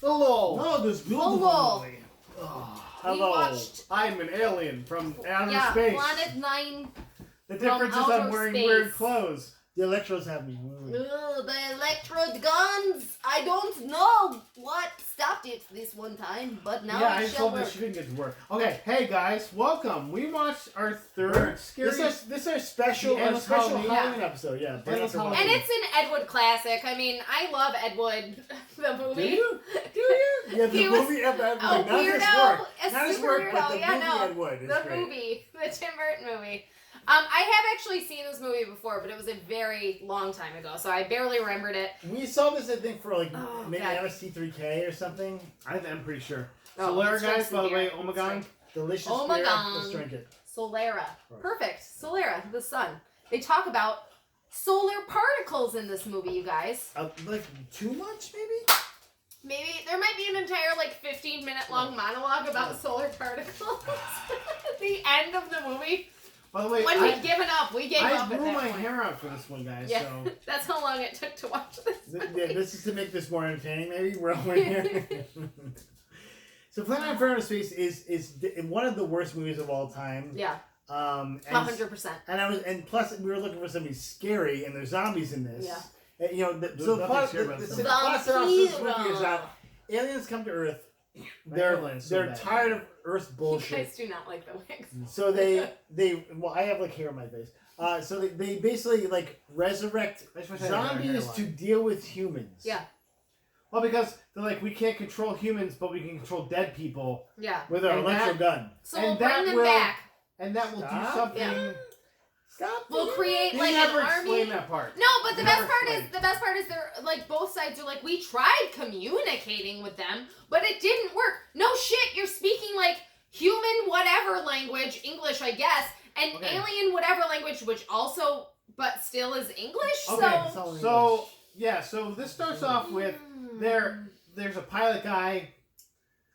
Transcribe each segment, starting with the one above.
Hello. No, there's Hello. beautiful. Hello. watched- I'm an alien from outer Yeah, space. Planet 9. The difference is outer I'm wearing space. weird clothes. The Electros have me. Ugh, the electrode guns. I don't know what stopped it this one time, but now yeah, it I shall told her work. she didn't get to work. Okay, hey guys, welcome. We watched our third scary. This is our special, The endless special Halloween. Halloween episode. Yeah, Endless after Halloween. And it's an Ed Wood classic. I mean, I love Ed Wood, the movie. Do you? Do you? Yeah, the He was movie Ed Wood. A Not his weirdo, work. a Not his super work, weirdo. but the Yeah, movie no, Ed Wood is the great. movie, the Tim Burton movie. I have actually seen this movie before, but it was a very long time ago, so I barely remembered it. We saw this, I think, for like Oh, maybe God. MST3K or something. I'm pretty sure. Oh, Solera, let's drink guys, some by the beer. way, Let's Omegon. drink. Delicious Oh my beer. God. Let's drink it. Solera. Right. Perfect. Solera, the sun. They talk about solar particles in this movie, you guys. Like too much, maybe? Maybe there might be an entire 15-minute long monologue about solar particles. At the end of the movie, By the way, when we'd given up, we gave I up at grew that my point. hair out for this one, guys. Yeah, So that's how long it took to watch this. Yeah, this is to make this more entertaining, maybe. We're here. So Planet Inferno Space is one of the worst movies of all time. Yeah, And 100%. and plus we were looking for something scary, and there's zombies in this. Yeah. And, you know, There's so the nothing plot, scary the, about the, zombies. the plot synopsis of this movie is Vampiro. that aliens come to Earth. My They're hairline's so they're bad. tired of Earth's You bullshit. guys do not like the wigs. So they well, I have hair on my face. So they basically resurrect I just wish I had a better zombies hairline. to deal with humans. Yeah. Well, because they're like, we can't control humans, but we can control dead people, Yeah. With our And electro that- gun. So And we'll that bring them will- back. and that will do Stop. something. Yeah. Stop. We'll create They an never army. explain that part. No, but the Never best part explained. is they're both sides are we tried communicating with them, but it didn't work. No shit, you're speaking human whatever language, English I guess, and Okay. alien whatever language, which also but still is English. Okay, so So yeah, so this starts off with there's a pilot guy,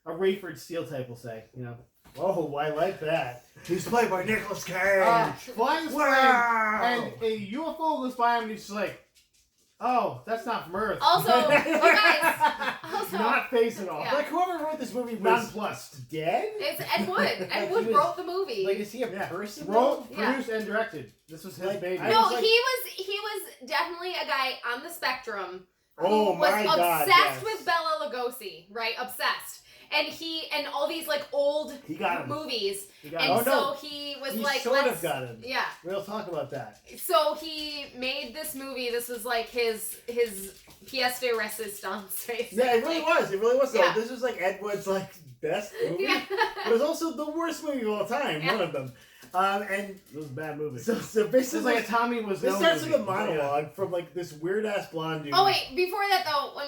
a Rayford Steele type, we'll say, you know. Oh, I like that. He's played by Nicolas Cage. Flying this plane, Wow. and a UFO goes by him, and he's just like, "Oh, that's not from Earth." Also, you guys, also Not face at all. Yeah. Like whoever wrote this movie was Nonplussed. dead. it's Ed Wood. Ed Wood He was- wrote the movie. Like, is he a Yeah. person? Wrote, Yeah. produced, and directed. This was his Like, baby. I no, was like- he was definitely a guy on the spectrum Oh who was my God, obsessed yes. with Bela Lugosi, right? Obsessed. And all these old He got him. movies. You got And it. Oh, so no. he was He like, sort let's, of got him. yeah. We'll talk about that. So he made this movie. This was his pièce de resistance, basically. Yeah, it really was. It really was. Yeah. This was Ed Wood's best movie. Yeah. But it was also the worst movie of all time. Yeah. One of them. And It was a bad movie. so This basically, is like a Tommy was this no starts movie. with a monologue from this weird ass blonde dude. Oh wait, before that though, when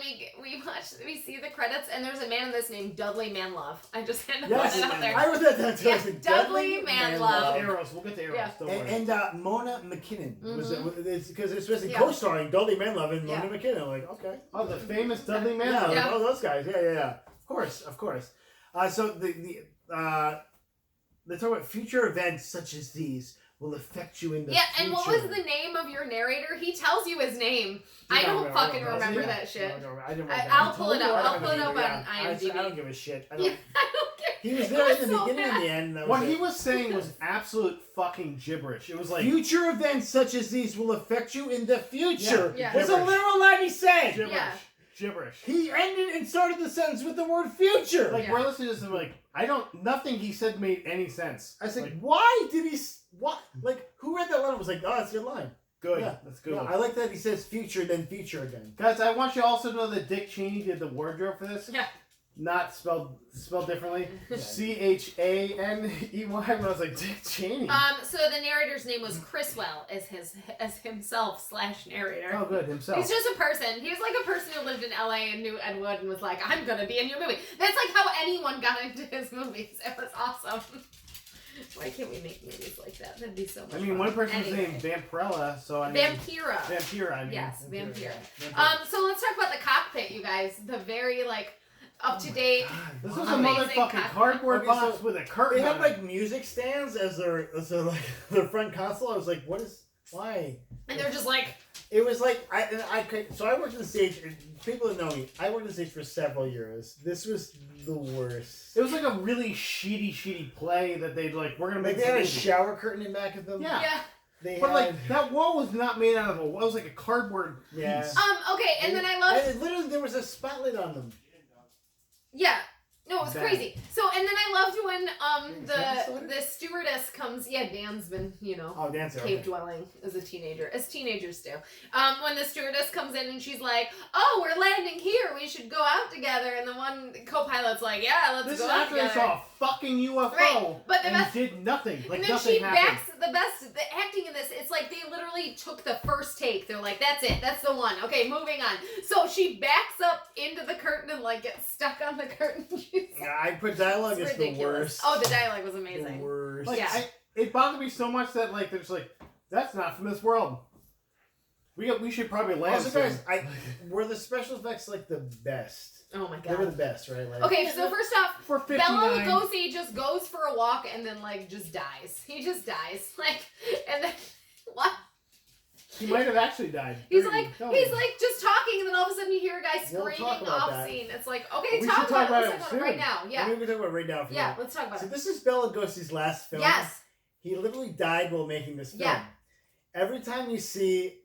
we see the credits and there's a man in this named Dudley Manlove. I just had to put Yes, it out there. I wrote that down too. I Yeah, said, Dudley Manlove. Arrows. We'll get to Arrows. Yeah. Don't worry. And Mona McKinnon was Mhm. it? Because it's basically Yeah. co-starring Dudley Manlove and Yeah. Mona McKinnon. Like, okay. Oh, the famous Dudley Yeah, Manlove. Yeah. all those guys. Yeah. Of course. So they talk about future events such as these will affect you in the Yeah, future. and what was the name of your narrator? He tells you his name. I don't fucking remember that shit. I don't I'll pull it up. I'll pull it up on I IMDb. don't give a shit. I Yeah, don't, I don't care. he was It there was in the so beginning bad. and the end. That What was he it. was saying was absolute fucking gibberish. It was like Future events such as these will affect you in the future. Yeah. That's a Gibberish. literal line he said. gibberish. Yeah. Gibberish. He ended and started the sentence with the word future. Like Yeah. we're listening to this and we're like, nothing he said made any sense. I said, Like, why did he? What? Like, who read that line? Was like, oh, that's a good line. good. Yeah. That's good. No, I like that he says future then future again. Guys, I want you also to know that Dick Cheney did the wardrobe for this. Yeah. Not spelled differently. Yeah. CHANEY. But I was like, Dick Cheney. So the narrator's name was Chriswell as himself / narrator. Oh, good. Himself. He's just a person. He was like a person who lived in LA and knew Ed Wood and was like, I'm gonna be in your movie. That's like how anyone got into his movies. It was awesome. Why can't we make movies like that? That'd be so much I mean, fun. one person was Anyway. named Vampirella, so I mean... Vampira. Vampira, I mean. Yes, Vampira. Vampira. So let's talk about the cockpit, you guys. The very up to date. This was a amazing motherfucking cockpit. cardboard Okay, box so with a curtain They on had it. music stands as their front console. I was like, why? And they're just like, It was like so I worked in the stage. And people that know me, I worked in the stage for several years. This was the worst. It was like a really shitty play that they'd like. We're gonna Like make. they had a this movie. shower curtain in back of them. Yeah. Yeah. They But had, like that wall was not made out of a wall. It was like a cardboard Yeah. piece. Okay, and then I loved. and literally there was a spotlight on them. Yeah. No, it was Bad. crazy. So, and then I loved when Dan's still the stewardess comes. Yeah, Dan's been Oh, dancer. cave dwelling as a teenager, as teenagers do. When the stewardess comes in and she's like, "Oh, we're landing here. We should go out together." And the one co-pilot's like, "Yeah, let's This go is out after together." they saw a fucking UFO Right, but the and best- did nothing. Like and then nothing she happened. backs the acting in this. It's like they literally took the first take. They're like, "That's it. That's the one." Okay, moving on. So she backs up into the curtain and like gets stuck on the curtain. She's Yeah, I put dialogue it's is the ridiculous. worst. Oh, the dialogue was The amazing. worst. Like, Yeah. it bothered me so much that like there's like that's not from this world. We should probably land. Also, soon. guys, were the special effects like the best? Oh my They were the god. best, right? Like, Okay, so first off, for Bela 59. Lugosi just goes for a walk and then like just dies. He just dies. Like, and then what? He might have actually died. He's Don't like even. just talking, and then all of a sudden you hear a guy We'll talk screaming about off that. scene. It's like, okay, We talk should talk about it. about Let's it talk about it right soon. now. Yeah, Maybe we can talk about it right now. If you yeah. want. Let's talk about So it. this is Bela Lugosi's last film. Yes. He literally died while making this film. Yeah. Every time you see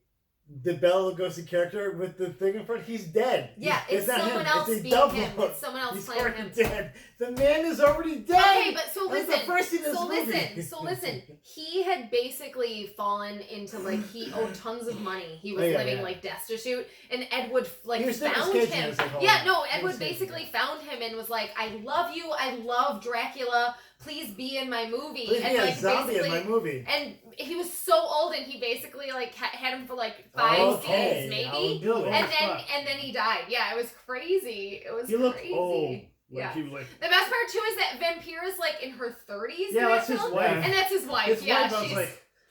the Bela Lugosi character with the thing in front, he's dead. Yeah, it's not someone him. else It's a being double. him. It's someone else He's playing already him. dead. The man is already dead. Okay, but so That's listen. the first scene of this So movie. listen. He had basically fallen into like he owed tons of money. He was Oh, yeah, living yeah. like destitute, and Edward like He was Nicolas found Cage in him. this, like, whole- Yeah, no, he Edward was Nicolas basically Cage. found him and was like, "I love you. I love Dracula. Please be in my movie." Please and be a like zombie in basically, my movie. and he was so old, and he basically like had him for like 5 Okay, scenes maybe. I'll do it. And Fuck. then he died. Yeah, it was crazy. It was He looked crazy. old. Like, Yeah. He was like, The best part too is that Vampira's like in her 30s. yeah, in that that's his film, wife. and that's his wife. His yeah, wife, I she's was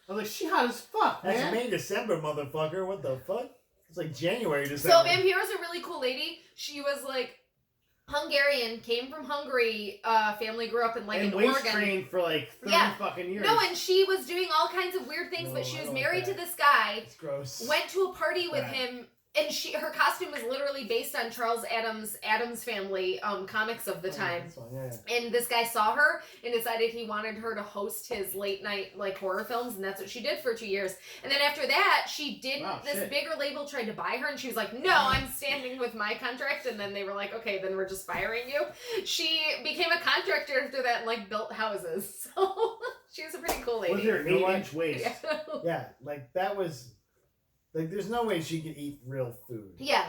like, she hot as fuck, That's man. May, December, motherfucker. What the fuck? It's like January, so December. Vampira's a really cool lady. She was like Hungarian, came from Hungary. Family grew up in like and in waist Oregon. trained for like 30 Yeah. fucking years. No, and she was doing all kinds of weird things, No, but she I was don't like married to that. this guy. It's gross. Went to a party with Bad. him, and her costume was literally based on Charles Adams Family comics of the time. That's fine, yeah. And this guy saw her and decided he wanted her to host his late night like horror films, and that's what she did for 2 years. And then after that, she didn't. Wow, this shit. bigger label tried to buy her, and she was like, "No, I'm standing with my contract." And then they were like, "Okay, then we're just firing you." She became a contractor after that and like built houses. So she was a pretty cool lady. With her You know what? 8-inch waist. Yeah. Yeah, like that was like there's no way she could eat real food. Yeah.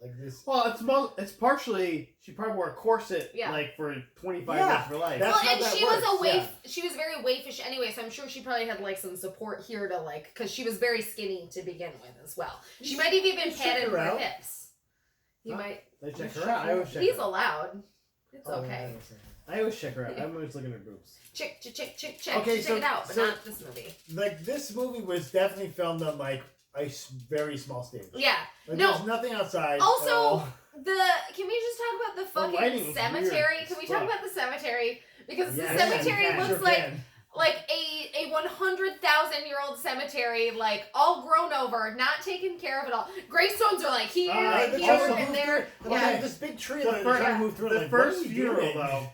Like this. Well, it's partially she probably wore a corset Yeah. like for 25 Yeah, years of her life. That's Well, how and that she was a works, waif. yeah. She was very waifish anyway, so I'm sure she probably had like some support here to like, because she was very skinny to begin with as well. She might have even Check padded her her out. hips. You Huh? might. I check You her out. I always check He's her out. allowed. It's Oh, okay. I always check her out. I'm always looking at her boobs. Check. Okay, check so- it out, but so- not this movie. Like this movie was definitely filmed on like a very small stage. Yeah. Like, No. there's nothing outside. Also, at all. Can we just talk about the lighting fucking was cemetery? weird Can we as talk fuck. about the cemetery? Because Yeah, the cemetery yeah, looks sure like can. a 100,000-year-old cemetery, like all grown over, not taken care of at all. Gravestones are like here, The here, also and move there. through- Yeah. like, this big tree The that fir- they're trying to move through. The like, first what are you funeral doing? though,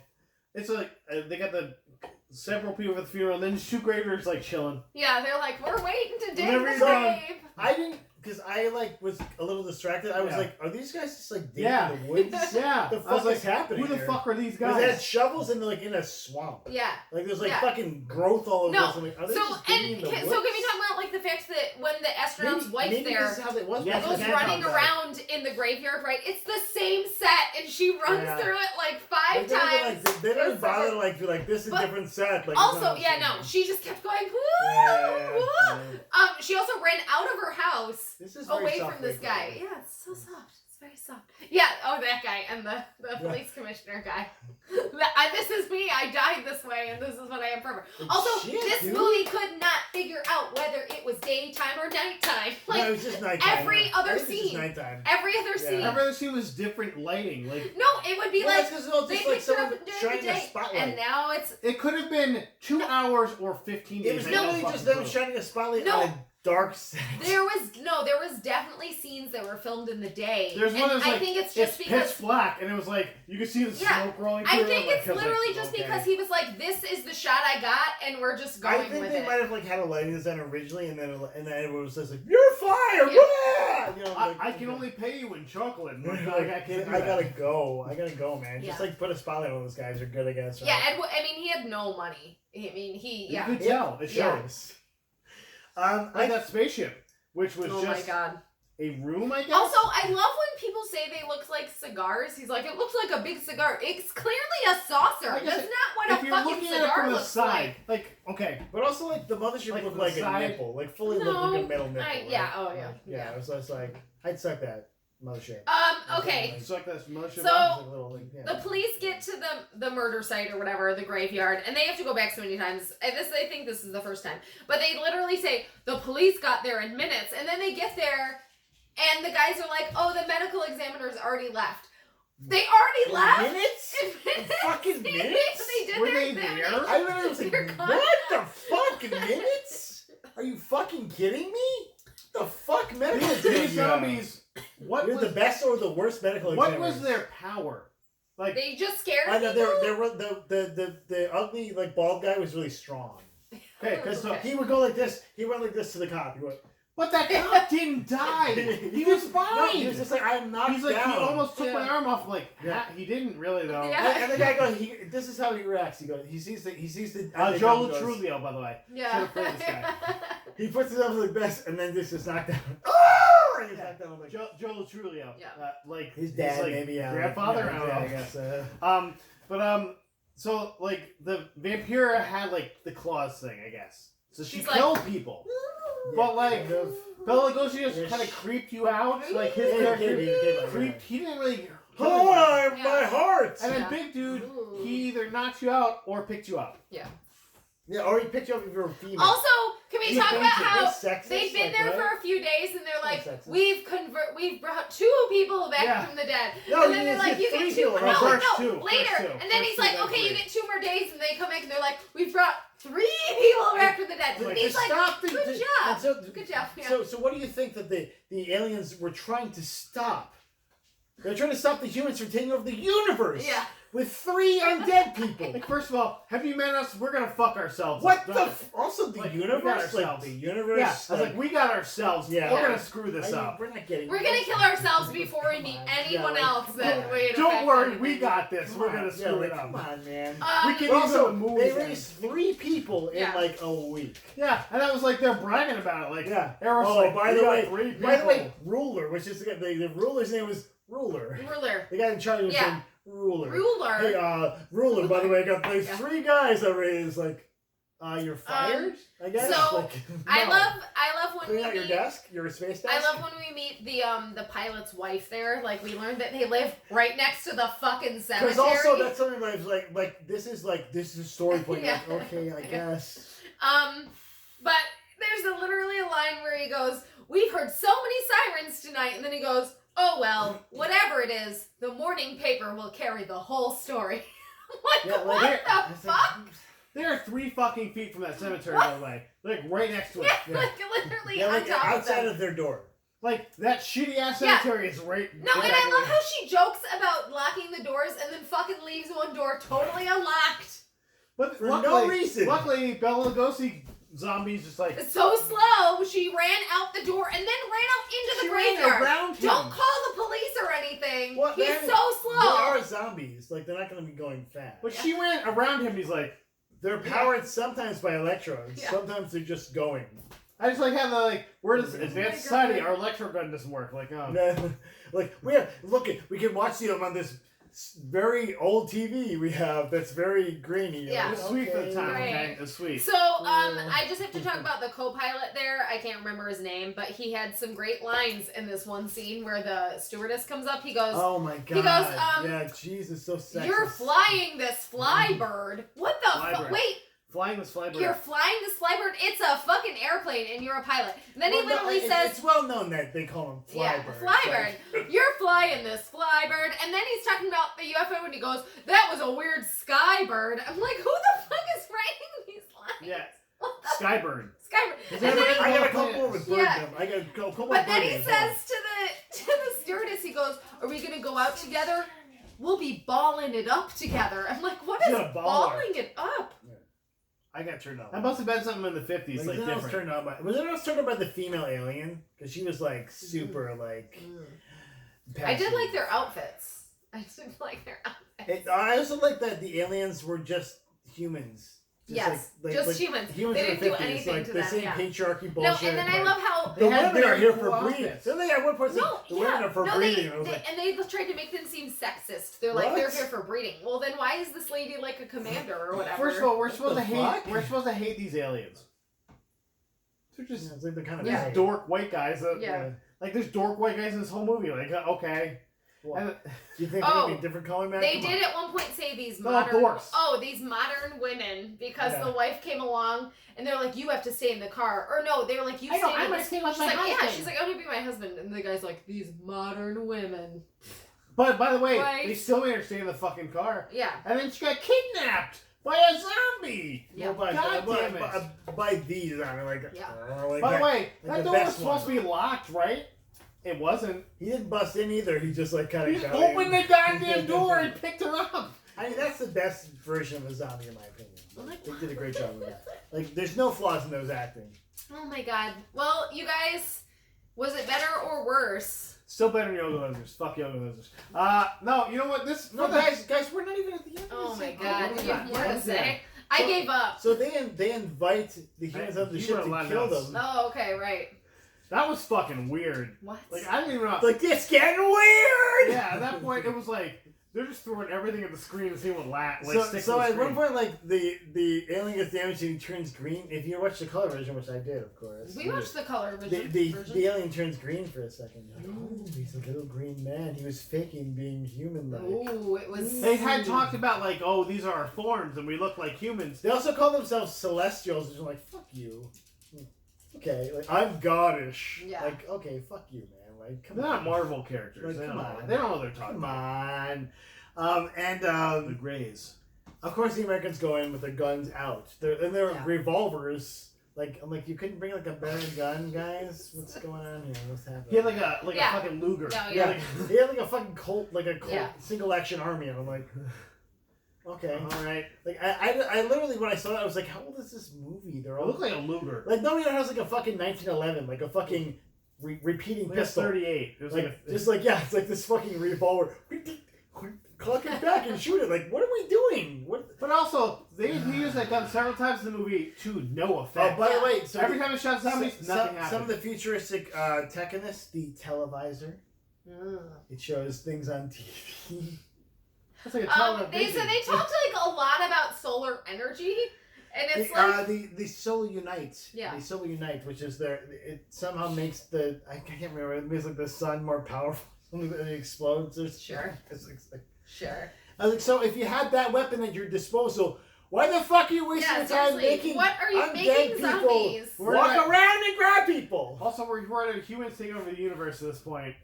it's like they got the several people at the funeral, and then 2 graveyards like chilling. Yeah, they're like, we're waiting to dig Whenever the you're done, grave. I didn't, because I like was a little distracted. I was Yeah. like, are these guys just like digging Yeah. in the woods? Yeah, The I was fuck like, is happening who the here? fuck are these Because they had guys? shovels and they're like in a swamp. Yeah. Like there's like Yeah. fucking growth all over No, us. I'm like, are they So just digging in the woods? so can we talk about like the fact that when the astronaut's wife maybe there this is how they was. Yes, goes we can running talk about it. around in the graveyard, right? It's the same set, and she runs Yeah. through it like Like, 5 times. they don't even It's bother like- to like be like this is But different set. Like, Also, it's not yeah, the no, same. she just kept going. Woo, Yeah, woo. yeah. She also ran out of her house This is very away soft from this wake guy. up. Yeah, it's so soft. It's very soft. Yeah. Oh, that guy and the police commissioner guy. This is me. I died this way, and this is what I am forever. Like, Also, shit, this dude. movie could not figure out whether it was daytime or nighttime. No, it Like was just nighttime. every I other think it was just scene. nighttime. every other Yeah. scene. Every other scene was different lighting. Like No, it would be Well, like it's just, well, they just like picked her someone up during shining the a day, spotlight. and now it's it could have been 2 hours or 15 days. It was I don't literally fucking just them clue. shining a spotlight No. on a dark sex. There was definitely scenes that were filmed in the day. There's one and that's I like, think it's it's just pitch because black, and it was like you could see the Yeah, smoke rolling through. I think it. it's literally just because he was like, "This is the shot I got, and we're just going I think with they it." might have like had a lighting design originally, and then everyone was just like, "You're fired!" Yeah. Wah! You know, like, I can only pay you in chocolate. And Like, like, I can't. Do I that. gotta go. I gotta go, man. Just Yeah. like put a spotlight on those guys. Are good, I guess. Right? Yeah, I mean, he had no money. I mean, You could Yeah. tell. It Yeah. shows. I Like that spaceship, which was Oh my just god. a room, I guess. Also, I love when people say they look like cigars. He's like, it looks like a big cigar. It's clearly a saucer. I guess That's not what if a you're fucking looking at it cigar from the looks side, like okay, But also, like the mothership Like looked the like side- a nipple, like fully No, looked like a metal nipple. yeah, right? oh, yeah, Like, yeah. It was just like I'd suck that mothership. Okay. it's like this motion. So- Like, little, like, yeah. The police get to the murder site or whatever, the graveyard, and they have to go back so many times. I think this is the first time. But they literally say, the police got there in minutes, and then they get there, and the guys are like, oh, the medical examiner's already left. They already left? Minutes? In minutes? Fucking minutes? They did Were their they examination. there? I literally was like, They're gone. what the fuck? Minutes? Are you fucking kidding me? The fuck medical These exam? zombies. What You're was the best or the worst medical what examiners? was their power? Like They just scared I know people. the ugly like bald guy was really strong. okay, because Okay. He would go like this. He went like this to the cop. He went. but that cop didn't die. He was fine. No, he was just like I'm knocked He's like down. he almost took my Yeah. arm off. Like Yeah. he didn't really though. Yeah. And the guy goes. This is how he reacts. He goes. He sees the. and the Joe cop goes, Trulio, by the way. Yeah. Should've played this guy. He puts himself like this, and then just knocked down. Oh! And he's knocked down like Joe Trulio. Yeah. Like his dad, like, maybe. Yeah, grandfather. Like, I don't yeah, know. I guess. So like the vampire had like the claws thing, I guess. So she She's like- killed people. But like kind of. Bela Lugosi just Yeah, kind of sh- creeped you out. Like his Yeah, character he did, creeped. He didn't really. kill Oh, anyone. my heart! And then Yeah. big dude, Ooh. he either knocked you out or picked you up. Yeah, or he picked you up if you're a female. Also, can we He talk thinks about it how That's sexist, they've been like, there right? for a few days and they're like, That's sexist. we've brought 2 people back Yeah. from the dead. No, and then you they're like, get you 3 get 2 people. more. No, No, first no, 2, later. first 2. And then First he's 2, like, then okay, you 3. get 2 more days, and they come back and they're like, we've brought 3 people back from the dead. Like, And he's like, Stop the- good and job. so- Good job. Yeah. So what do you think that the aliens were trying to stop? They're trying to stop the humans from taking over the universe. Yeah. With 3 undead people. Like first of all, have you met us? We're gonna fuck ourselves. What Like, the? Also the Like, we got universe. Like ourselves. the universe. Yeah, I was like, we got ourselves. Yeah. We're Yeah. gonna screw this up. We're not getting. We're gonna kill ourselves before we meet anyone like, else that come would Don't affect worry, anything. we got this. Come We're on, gonna yeah, screw like, it up. Come on, man. We can But also, even move they them. raised 3 people in Yeah. like a week. Yeah, and I was like, they're bragging about it. Like, Yeah. Eric's Oh, like, by we the got way, 3 by the way, people. Ruler, which is the ruler's name was Ruler. Ruler. The guy in charge was Yeah. named Ruler. Ruler. Hey, Ruler, by the way, I got these Yeah. 3 guys already. It's like, you're fired, I guess. so, like, I no. love when Clean we out your meet. desk, your space desk. I love when we meet the pilot's wife there. Like we learned that they live right next to the fucking cemetery. Because also that's something like this is a story point. Yeah. Like, okay, I guess. But there's literally a line where he goes, "We've heard so many sirens tonight," and then he goes, "Oh well, whatever it is, the morning paper will carry the whole story." I'm like, Yeah, what like, the it's like- fuck? They're 3 fucking feet from that cemetery, by the way. Like right next to it. Yeah, like literally Yeah, on like top outside of them. of their door. Like that shitty ass Yeah. cemetery is right. No, and I love how she jokes about locking the doors and then fucking leaves one door totally unlocked. But For luckily, no reason. Luckily, Bela Lugosi zombies just like It's so slow. She ran out the door and then ran out into she the ran graveyard. around him. Don't call the police or anything. Well, He's they're- so They slow. are zombies. Like they're not going to be going fast. But she ran around him. He's like, They're powered sometimes by electrodes. Yeah. Sometimes they're just going. I just like how the like we're this Oh my advanced God. society. Our electro gun doesn't work. Like Like we can watch them on this very old TV we have that's very grainy. Yeah. it was sweet for the time. Right. Okay, it was sweet. So, I just have to talk about the co-pilot there. I can't remember his name, but he had some great lines in this one scene where the stewardess comes up. He goes, Oh my god. He goes, yeah, Jesus, so sexist. "You're flying this flybird. What the fuck? Flybird. Wait, Flying this flybird. you're flying this flybird? It's a fucking airplane, and you're a pilot." And then Well, he no, literally it's says, well known that they call him Yeah, Flybird. Flybird. "You're flying this flybird," and then he's talking about the UFO, and he goes, "That was a weird skybird." I'm like, who the fuck is writing these lines? Yeah. Skyburn. Skyrim. I And then got a he- couple more with bird Yeah. them. I got a couple But then bird he names. says to the stewardess, he goes, "Are we gonna go out together? We'll be balling it up together." I'm like, "What is She's a baller. balling it up?" I got turned on. That must have been something in the 50s, like then I was different. turned on by. Was I was turned on by the female alien? Because she was like super like. I did passionate. like their outfits. I did like their outfits. I also like that the aliens were just humans. Yes, just humans. Humans They in the didn't do 50s, anything like to the them, same yeah. patriarchy No, bullshit. and then I like, love how the had women are very here cool for breeding. outfits. So they at one point said, no, the yeah, women are for no, breeding. they, I was like, and they tried to make them seem sexist. They're like, What? they're here for breeding. Well, then why is this lady like a commander or whatever? First of all, we're What supposed the to hate. fuck? We're supposed to hate these aliens. They're just it's like the kind of Yeah. bad. dork white guys. That, Yeah. Like there's dork white guys in this whole movie. Like okay. What? And- Do you think Oh, they're gonna be different color match? They Come on. did at one point say these No, modern dorks. these modern women because Yeah. the wife came along and they're like, you have to stay in the car, or no, they were like, you I know, stay I'm in gonna this. stay with She's my like, yeah, husband. she's like, I want to be my husband, and the guy's like, these modern women. But by the way, Right. they still made her stay in the fucking car, Yeah, and then she got kidnapped by a zombie. yeah. Well, God damn it. by these, I mean, like, Yeah. like By that. the way, like that the door was best supposed one. to be locked, right? It wasn't. He didn't bust in either. He just like kind He of opened the goddamn door and picked her up. I mean, that's the best version of a zombie, in my opinion. Oh my They did a great job with that. Like, there's no flaws in those acting. Oh my god. Well, you guys, was it better or worse? Still better than Yoga Hosers. Fuck Yoga Hosers. No, you know what? This No, for the- guys, we're not even at the end. Oh of my this god. yet. You we're have not. more to Yeah. say? I So- gave up. So they invite the humans on the You ship wrote a lot to of kill notes. them. Oh, okay, right. that was fucking weird. What? Like I didn't even know. Like, it's getting weird! Yeah, at that point it was like they're just throwing everything at the screen and seeing what sticks So to the at screen. one point, like, the alien gets damaged and he turns green. If you watch the color version, which I did, of course. We watched the color The, version. the alien turns green for a second. You're like, oh, he's a little green man. He was faking being human-like. Ooh, it was. They had talked about like, oh, these are our forms and we look like humans. They also call themselves Celestials, which I'm like, fuck you. Okay, like, I'm Goddish. Yeah. Like, okay, fuck you, man. Like, come They're on. not Marvel characters. Like, they, don't come know, on. they don't know what they're talking Come about. on. The Greys. Of course, the Americans go in with their guns out. They're Yeah. revolvers. Like, I'm like, you couldn't bring like a better gun, guys? What's going on here? What's happening? He had like Yeah. a fucking Luger. No, yeah, yeah. he had like a fucking Colt, Yeah. single action army, and I'm like, okay. All right. Like, I literally, when I saw that, I was like, how old is this movie? They're It all looked like a Luger. like nobody has like a fucking 1911, like a fucking repeating Like a pistol. 38. It was Like, like a, just like, yeah, it's like this fucking revolver. Clock it back and shoot it. Like, what are we doing? What? But also, he used that gun several times in the movie to no Oh, effect. by the Yeah. way, so Every time it shot zombies, nothing some happened. of the futuristic tech in this, the televisor, it shows things on TV. It's like a They television. so they talked like a lot about solar energy, and it's the, like the Solar Unite. Yeah. The Solar Unite, which is it somehow makes the I can't remember. It makes like the sun more powerful. Something that explodes. Or Sure. It's like, sure. I was like, so if you had that weapon at your disposal, why the fuck are you wasting Yeah, your time seriously. making What are you undead making people zombies? We're walk not- around and grab people? Also, we're humans taking over the universe at this point.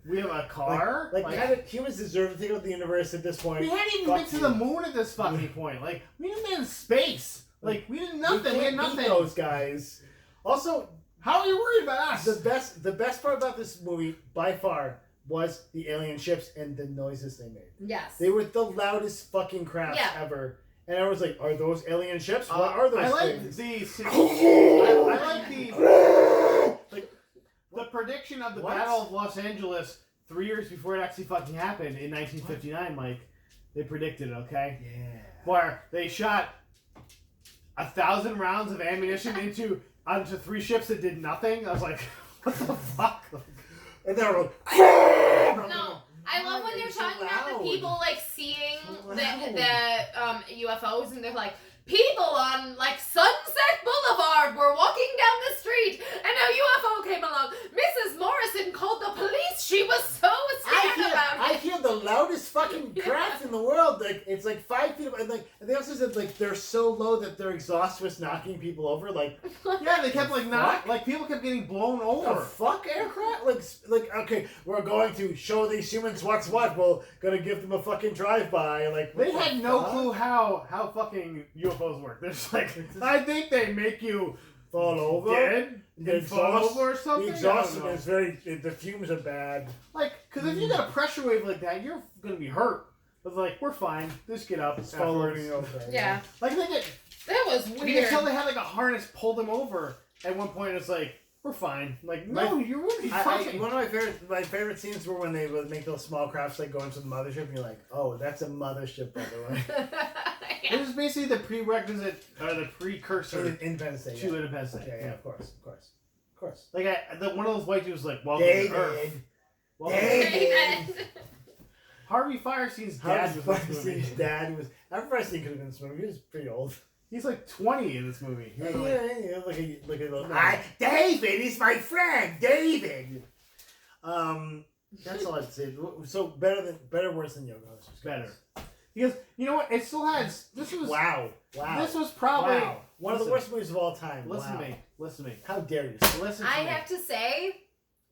We have a car. Like kind of humans deserve to take over the universe at this point. we hadn't even Fuck been to you. the moon at this fucking point. Like, we didn't been in space. Like, we did nothing. We had can't beat nothing. those guys. Also, How are you worried about us? the best part about this movie by far was the alien ships and the noises they made. Yes. They were the loudest fucking crafts Yeah. ever. And I was like, are those alien ships? What are those I like things? I like the prediction of the What? Battle of Los Angeles 3 years before it actually fucking happened in 1959, Mike. They predicted it, okay? Yeah. Where they shot 1,000 rounds of ammunition onto 3 ships that did nothing. I was like, what the fuck? And they were like, No, I love when they're So talking about the loud. people like seeing So the UFOs, and they're like, people on like Sunset Boulevard were walking down the street, and a UFO came along. Mrs. Morrison called the police. She was so sad about I hear the loudest fucking cracks in the world. Like it's like 5 feet, and they also said like they're so low that their exhaust was knocking people over. Like Yeah, they kept like people kept getting blown the over. fuck aircraft? Like okay, we're going to show these humans what's what. We're gonna give them a fucking drive by. Like They what had the no fuck? clue how fucking UFOs work. They're just like, I think they make you Fall over. dead The and fall exhaust- over or something. The I exhaust don't know. is very. The fumes are bad. Like, because if you got a pressure wave like that, you're gonna be hurt. But like, we're fine. Just get up. It's following afterwards. me over. Yeah, Like they get. that was You can weird. tell they had like a harness pull them over. At one point, it's like we're fine. Like, no, you're really fine. One of my favorite scenes were when they would make those small crafts like go into the mothership, and you're like, oh, that's a mothership, by the way. It was basically the prerequisite or the precursor Independence Day. to Independence Day. Okay, yeah, of course. Like one of those white dudes was like, "Welcome to Earth." David. Welcome to David. Earth. Harvey Firestein's dad Harvey was in this movie. Firestein's dad was. Harvey Firestein could have been in this movie. He was pretty old. He's like 20 in this movie. He was like, Yeah, like a little. No. David is my friend, David. That's all I'd say. So better, worse than Yoga Hosers. better. Because you know what? It still has. This was Wow. This was probably Wow. One of the worst movies of all time. Listen Wow. to me. Listen to me. How dare you? Listen to I me. have to say,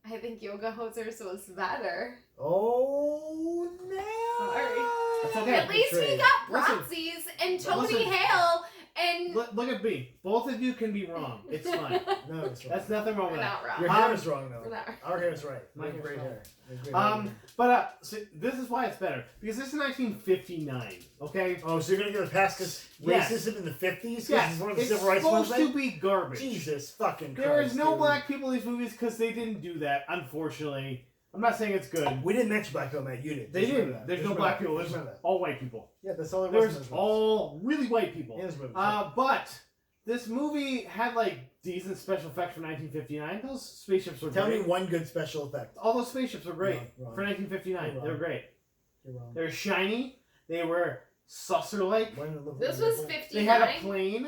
I think Yoga Hosers was better. Oh no! Sorry. That's okay. At least he Betrayed. got Listen. Bronzies and Tony Listen. Hale and. Look at me. Both of you can be wrong. It's fine. No, it's wrong. That's nothing wrong We're with that. not Your wrong. hair is wrong We're though. not. Our hair is right. My We have hair's great wrong. hair. We have great hair. But so this is why it's better because this is 1959. Okay. Oh, so you're gonna give a pass because Yes. racism in the 50s? Yes. It's one of the It's civil rights supposed to movement? be garbage. Jesus fucking Christ. There is no dude. black people in these movies because they didn't do that. Unfortunately, I'm not saying it's good. We didn't mention black people, Matt. You did. They Just remember did. that. There's Just no remember black that. people. Just There's remember that. all white people. Yeah, that's all there was. in There's this movie. all really white people. In this movie. But this movie had like decent special effects for 1959. Those spaceships were Tell me great. one good special effect. All those spaceships were great Wrong. for 1959. You're They were wrong. great. You're wrong. They were shiny. They were saucer-like. One of the- This was They 59. had a plane.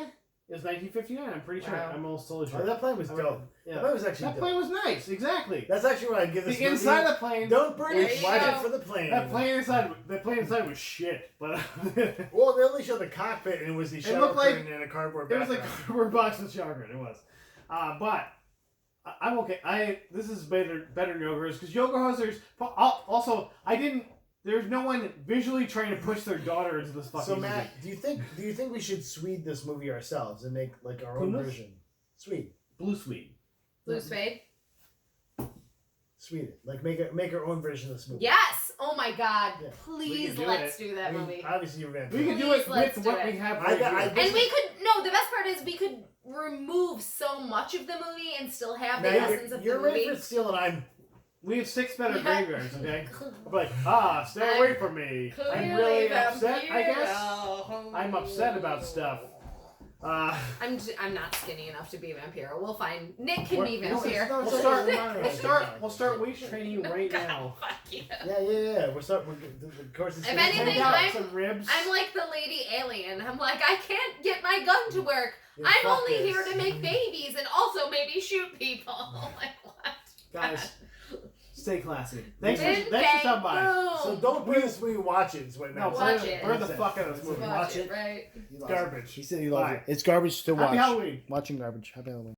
It was 1959. I'm pretty sure. Wow. I'm almost totally Oh, sure. that plane was I dope. remember. That Yeah. plane was actually That dope. plane was nice. Exactly. That's actually what I give this The movie. inside of the plane. Don't burn There it. you Watch go. it for the plane. That plane inside. The plane inside was shit. But Well, they only showed the cockpit and it was the shower looked like- curtain and a cardboard it was like background. cardboard box with shower curtain. It was. But I'm okay. This is better than Yoga Hosers because Yoga Hosers. Also, I didn't. There's no one visually trying to push their daughter into this fucking So movie. Matt, do you think we should Swede this movie ourselves and make like our own Pumas? version? Swede. Blue Swede. Blue Spade. Swede it. Like make our own version of this movie. Yes. Oh my God. Yeah. Please We can do let's it. do that movie. Obviously you're vampire. We can do Please, it let's with do what it. we have I right got- here. And we could the best part is we could remove so much of the movie and still have the Now, essence of the you're ready movie. for Steel and I'm We have 6 better Yeah. graveyards, okay? I'm like, stay I'm away from me. I'm really upset, I guess. Vampiro. I'm upset about stuff. I'm not skinny enough to be Vampiro. We'll find Nick can be You know, Vampire. no, We'll it's start. okay. We'll start weight training you right God, now. fuck you. Yeah. Of course it's If gonna anything, take Hang out I'm- some ribs. I'm like the lady alien. I'm like, I can't get my gun to work. Yeah, I'm fuck only this. here to make babies and also maybe shoot people. Like what? Guys, stay classy. Thanks Bing, for bang, stopping by. boom. So don't bring this movie, watch it. Is what No, Matt Watch said. it. burn the fuck out of this movie. Watch Watch it, it. right? He loves it. Garbage. He said he loves Bye. it. It's garbage to watch. Happy Halloween. Watching garbage. Happy Halloween.